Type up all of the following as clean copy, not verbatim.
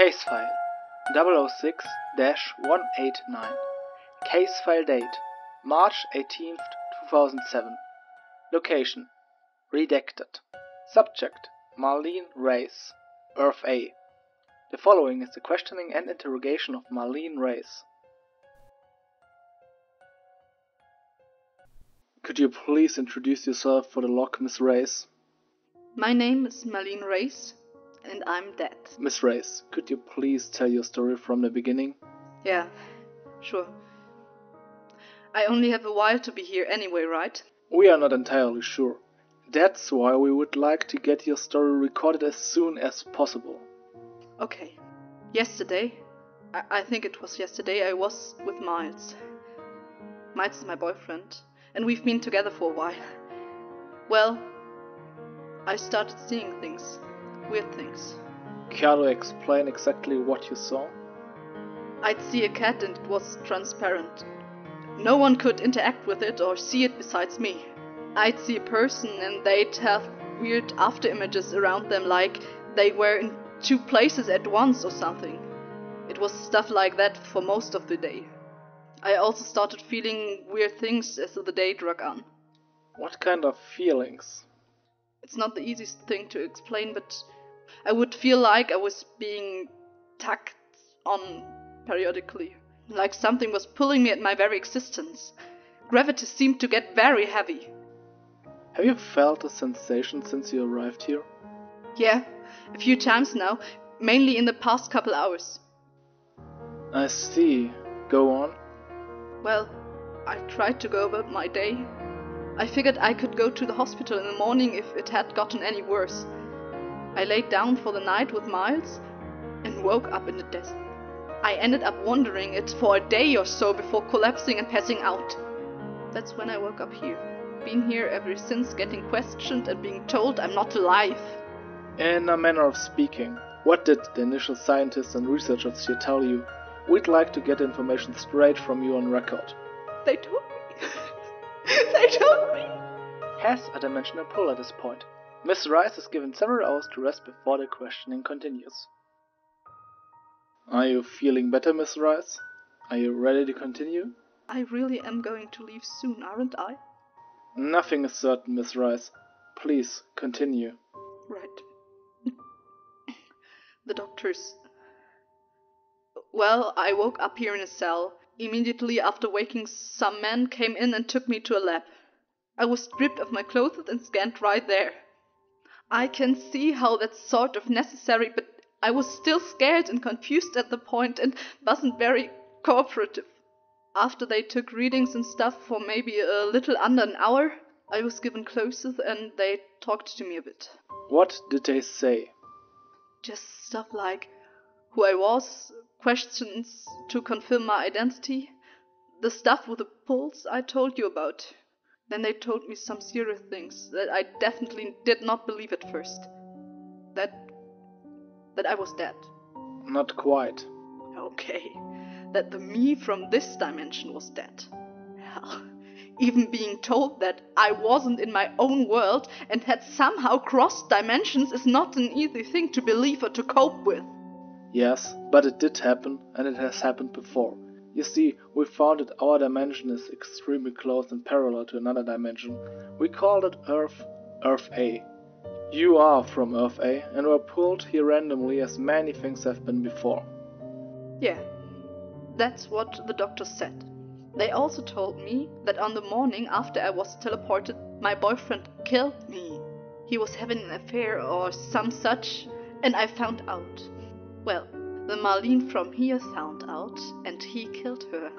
Case file 006-189. Case file date March 18th, 2007. Location redacted. Subject Marleen Reyes, Earth A. The following is the questioning and interrogation of Marleen Reyes. Could you please introduce yourself for the log, Miss Reyes? My name is Marleen Reyes, and I'm dead. Miss Reyes, could you please tell your story from the beginning? Yeah, sure. I only have a while to be here anyway, right? We are not entirely sure. That's why we would like to get your story recorded as soon as possible. Okay. Yesterday, I think it was yesterday, I was with Miles. Miles is my boyfriend, and we've been together for a while. Well, I started seeing things. Weird things. Care to explain exactly what you saw? I'd see a cat and it was transparent. No one could interact with it or see it besides me. I'd see a person and they'd have weird after images around them, like they were in two places at once or something. It was stuff like that for most of the day. I also started feeling weird things as the day dragged on. What kind of feelings? It's not the easiest thing to explain, but I would feel like I was being tugged on periodically. Like something was pulling me at my very existence. Gravity seemed to get very heavy. Have you felt a sensation since you arrived here? Yeah, a few times now, mainly in the past couple hours. I see. Go on. Well, I tried to go about my day. I figured I could go to the hospital in the morning if it had gotten any worse. I laid down for the night with Miles and woke up in the desert. I ended up wandering it for a day or so before collapsing and passing out. That's when I woke up here. Been here ever since, getting questioned and being told I'm not alive. In a manner of speaking, what did the initial scientists and researchers here tell you? We'd like to get information straight from you on record. They told me. They told me. Has a dimensional pull at this point. Miss Reyes is given several hours to rest before the questioning continues. Are you feeling better, Miss Reyes? Are you ready to continue? I really am going to leave soon, aren't I? Nothing is certain, Miss Reyes. Please, continue. Right. The doctors... Well, I woke up here in a cell. Immediately after waking, some men came in and took me to a lab. I was stripped of my clothes and scanned right there. I can see how that's sort of necessary, but I was still scared and confused at the point and wasn't very cooperative. After they took readings and stuff for maybe a little under an hour, I was given clothes and they talked to me a bit. What did they say? Just stuff like who I was, questions to confirm my identity, the stuff with the pulse I told you about. Then they told me some serious things that I definitely did not believe at first. That I was dead. Not quite. Okay, that the me from this dimension was dead. Hell, even being told that I wasn't in my own world and had somehow crossed dimensions is not an easy thing to believe or to cope with. Yes, but it did happen, and it has happened before. You see, we found that our dimension is extremely close and parallel to another dimension. We called it Earth A. You are from Earth A, and were pulled here randomly as many things have been before. Yeah, that's what the doctor said. They also told me that on the morning after I was teleported, my boyfriend killed me. He was having an affair or some such, and I found out. Well, the Marleen from here found out, and he killed her.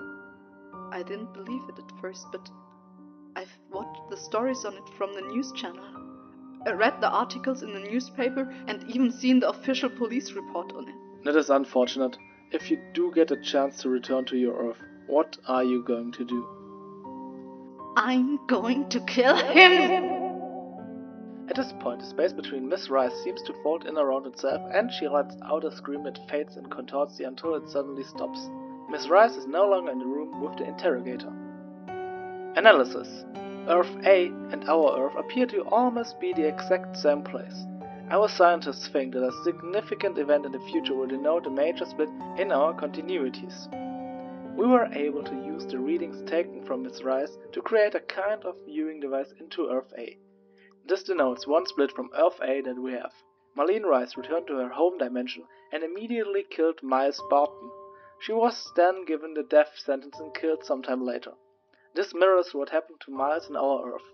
I didn't believe it at first, but I've watched the stories on it from the news channel. I read the articles in the newspaper and even seen the official police report on it. That is unfortunate. If you do get a chance to return to your Earth, what are you going to do? I'm going to kill him! At this point, the space between Miss Reyes seems to fold in around itself, and she lets out a scream that fades and contorts until it suddenly stops. Miss Reyes is no longer in the room with the interrogator. Analysis. Earth A and our Earth appear to almost be the exact same place. Our scientists think that a significant event in the future will denote a major split in our continuities. We were able to use the readings taken from Miss Reyes to create a kind of viewing device into Earth A. This denotes one split from Earth A that we have. Marleen Reyes returned to her home dimension and immediately killed Miles Barton. She was then given the death sentence and killed sometime later. This mirrors what happened to Miles in our Earth.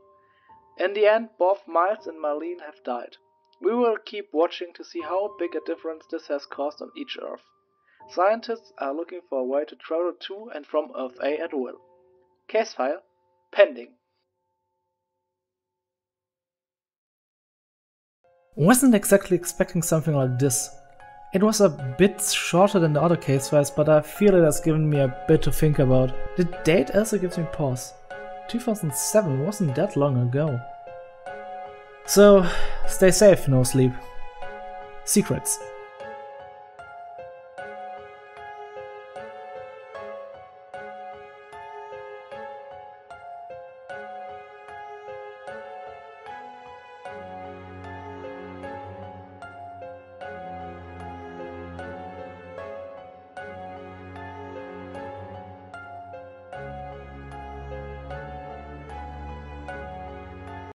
In the end, both Miles and Marleen have died. We will keep watching to see how big a difference this has caused on each Earth. Scientists are looking for a way to travel to and from Earth A at will. Case file pending. Wasn't exactly expecting something like this. It was a bit shorter than the other case files, but I feel it has given me a bit to think about. The date also gives me pause. 2007 wasn't that long ago. So, stay safe, no sleep. Secrets.